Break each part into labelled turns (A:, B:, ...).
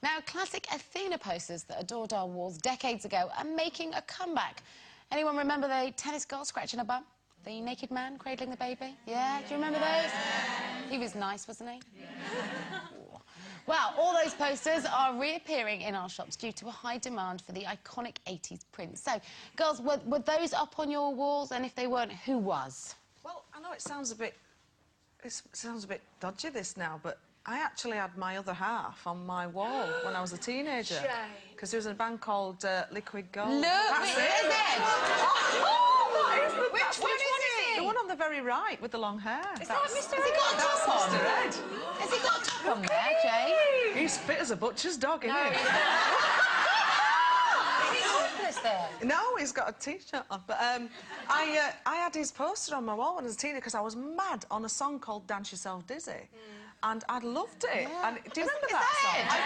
A: Now, classic Athena posters that adorned our walls decades ago are making a comeback. Anyone remember the tennis girl scratching her bum? The naked man cradling the baby? Yeah, do you remember those? He was nice, wasn't he? Well, all those posters are reappearing in our shops due to a high demand for the iconic 80s prints. So, girls, were those up on your walls? And if they weren't, who was?
B: Well, I know it sounds a bit dodgy, this now, but I actually had my other half on my wall when I was a teenager. Because there was a band called Liquid Gold.
A: Look,
B: that's
A: it.
B: Which one is it? The one on the very right with the long hair.
A: Is that Mr. Ed? Has he got a top on?
B: Mr. Ed.
A: Has he got a top on there, Jane?
B: He's fit as a butcher's dog, isn't he? No, he's got a T-shirt on. But I had his poster on my wall when I was a teenager because I was mad on a song called Dance Yourself Dizzy. And I loved it.
A: Yeah.
B: And do you remember that song?
A: I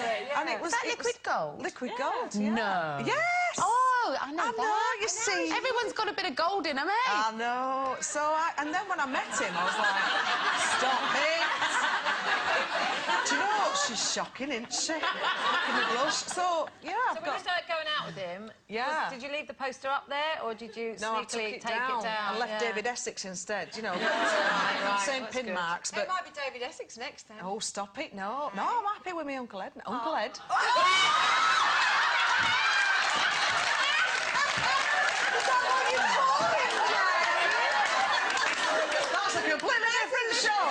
A: do.
B: Yeah. And it was
A: that Liquid Gold?
B: Liquid Gold, yeah.
A: No.
B: Yes!
A: Oh, I know that.
B: You see.
A: Everyone's got a bit of gold in them, eh?
B: I know. So and then when I met him, I was like, stop it. Do you know, she's shocking, isn't she? Making me blush. So, yeah,
C: So when you started going out with him, did you leave the poster up there, or did you sneakily take it down?
B: I left David Essex instead, you know. Same pin marks, but...
C: It might be David Essex next time.
B: Oh, stop it, no. No, I'm happy with my Uncle Ed. Uncle Ed. Is that what you call him, Jane? That's a completely different show.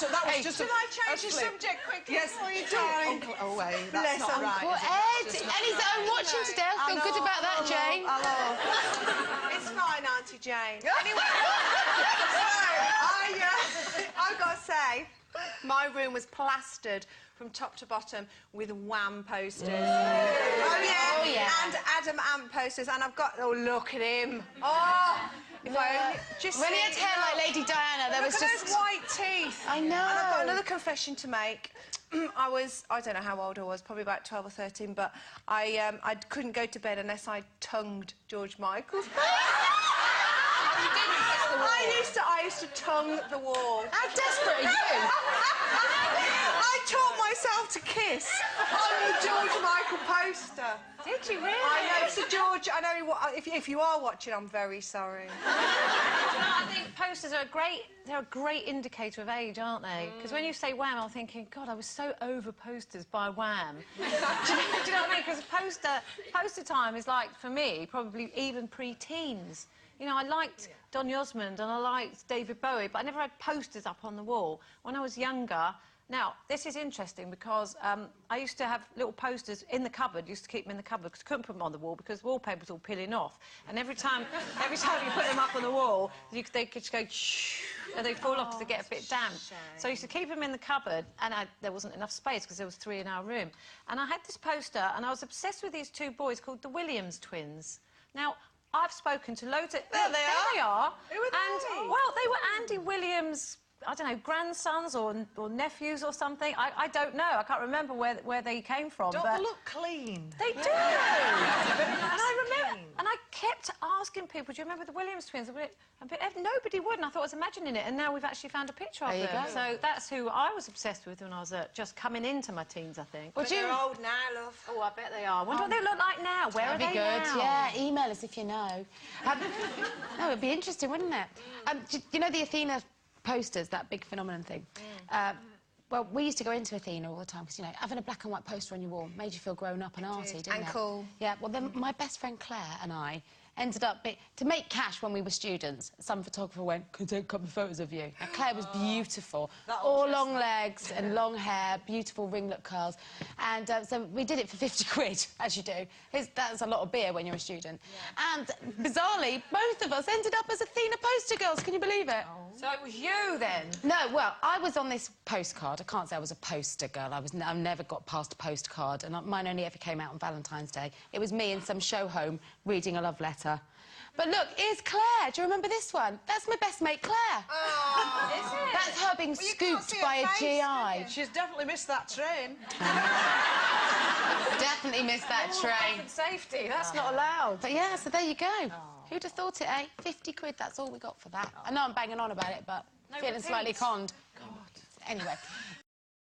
B: That was just
C: Should I change the subject quickly?
B: Yes, Uncle... Oh, wait, that's not right.
A: Uncle Ed. And he's watching today. I feel good about that, Jane.
D: Hello. It's fine, Auntie Jane. Anyway, I've got to say, my room was plastered from top to bottom with Wham posters. Oh, yeah. And Adam Ant posters. And I've got... Oh, look at him. Oh... If I only just
A: when he had hair like Lady Diana, there was just...
D: those white teeth.
A: I know.
D: And I've got another confession to make. I don't know how old I was, probably about 12 or 13, but I couldn't go to bed unless I tongued George Michael's. I used to tongue the wall.
A: How desperate are you?
D: I taught myself to kiss on the George Michael poster.
C: Did you really?
D: I know, Sir George. I know. If you are watching, I'm very sorry.
C: I think posters are they're a great indicator of age, aren't they? Because when you say Wham, I'm thinking, God, I was so over posters by Wham. do you know what I mean? Because poster time is like, for me, probably even pre-teens. You know, I liked Donny Osmond and I liked David Bowie, but I never had posters up on the wall. When I was younger... Now, this is interesting because I used to have little posters in the cupboard, used to keep them in the cupboard because I couldn't put them on the wall because the wallpaper was all peeling off. And every time you put them up on the wall, they could just go shh, and they'd fall off because they get a bit damp. So I used to keep them in the cupboard, and there wasn't enough space because there was 3 in our room. And I had this poster, and I was obsessed with these 2 boys called the Williams twins. Now, I've spoken to loads of...
D: There they are.
C: Who are they? Well, they were Andy Williams... I don't know, grandsons or nephews or something. I don't know. I can't remember where they came from.
B: Don't
C: but
B: they look clean?
C: They do. And I remember, and I kept asking people, do you remember the Williams twins? Nobody would, and I thought I was imagining it, and now we've actually found a picture of them. So that's who I was obsessed with when I was just coming into my teens, I think.
D: But they're old now, love.
C: Oh, I bet they are. Wonder what they look like now. Where are they now?
A: Yeah, email us if you know. No, it'd be interesting, wouldn't it? You know the Athena posters, that big phenomenon thing? Well, we used to go into Athena all the time because, you know, having a black and white poster on your wall made you feel grown up and arty, didn't it?
D: And cool.
A: Yeah, well, then my best friend Claire and I ended up... To make cash when we were students, some photographer went, "Can I take a couple of photos of you?" Now, Claire was beautiful. All long legs and long hair, beautiful ringlet curls. And so we did it for 50 quid, as you do. That's a lot of beer when you're a student. Yeah. And, bizarrely, both of us ended up as Athena poster girls. Can you believe it?
C: Oh. So it was you, then?
A: No, well, I was on this postcard. I can't say I was a poster girl. I never got past a postcard, and mine only ever came out on Valentine's Day. It was me in some show home reading a love letter. But look, here's Claire. Do you remember this one? That's my best mate, Claire.
D: Oh, is it?
A: That's her being scooped by a GI.
B: She's definitely missed that train.
A: Definitely missed that train.
C: Safety, that's not allowed.
A: But yeah, so there you go. Who'd have thought it, eh? 50 quid, that's all we got for that. I know I'm banging on about it, but feeling slightly conned. God. Anyway.